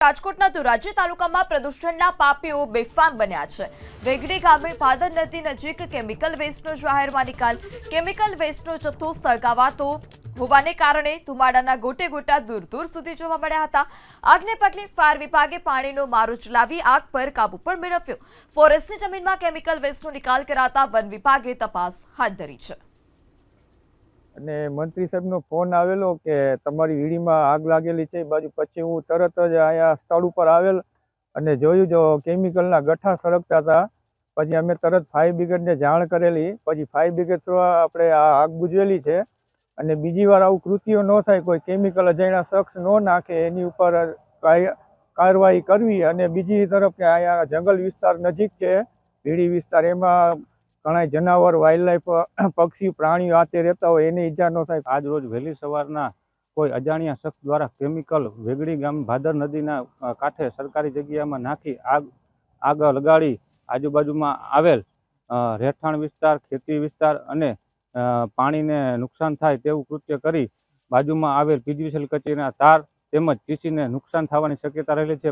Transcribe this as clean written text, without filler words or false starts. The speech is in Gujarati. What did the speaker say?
રાજકોટના ધોરાજી તાલુકામાં પ્રદૂષણના પાપીઓ બેફામ બન્યા છે। વેગડી ગામે ભાદર નદી નજીક કેમિકલ વેસ્ટનો જાહેરમાં નિકાલ। કેમિકલ વેસ્ટનો જથ્થો સળગાવાતો હોવાને કારણે ધુમાડાના ગોટે ગોટા દૂર દૂર સુધી જોવા મળ્યા હતા। આગને પગલે ફાયર વિભાગે પાણીનો મારો ચલાવી આગ પર કાબુ પણ મેળવ્યો। ફોરેસ્ટની જમીનમાં કેમિકલ વેસ્ટનો નિકાલ કરાતા વન વિભાગે તપાસ હાથ ધરી છે। અને મંત્રી સાહેબનો ફોન આવેલો કે તમારી વીડીમાં આગ લાગેલી છે બાજુ। પછી હું તરત જ અહીંયા સ્થળ ઉપર આવેલ અને જોયું જો કેમિકલના ગઠ્ઠા સળગતા હતા। પછી અમે તરત ફાયર બ્રિગેડને જાણ કરેલી। પછી ફાયર બ્રિગેડ થ્રુ આપણે આ આગ બુઝવેલી છે અને બીજી વાર આવું કૃત્યો ન થાય, કોઈ કેમિકલ અજાણ્યા શખ્સ ન નાખે એની ઉપર કાર્યવાહી કરવી। અને બીજી તરફ કે અહીંયા જંગલ વિસ્તાર નજીક છે, વીડી વિસ્તાર, એમાં ઘણા જનાવર, વાઇલ્ડ લાઈફ, પક્ષી, પ્રાણીઓ આતે રહેતા હોય એને ઈજા ન થાય। આજ રોજ વહેલી સવારના કોઈ અજાણ્યા શખ્સ દ્વારા કેમિકલ વેગડી ગામ ભાદર નદીના કાંઠે સરકારી જગ્યામાં નાખી આગ લગાડી આજુબાજુમાં આવેલ રહેઠાણ વિસ્તાર, ખેતી વિસ્તાર અને પાણીને નુકસાન થાય તેવું કૃત્ય કરી બાજુમાં આવેલ પીજીવીસીએલ કચેરીના તાર તેમજ ટીસીને નુકસાન થવાની શક્યતા રહેલી છે।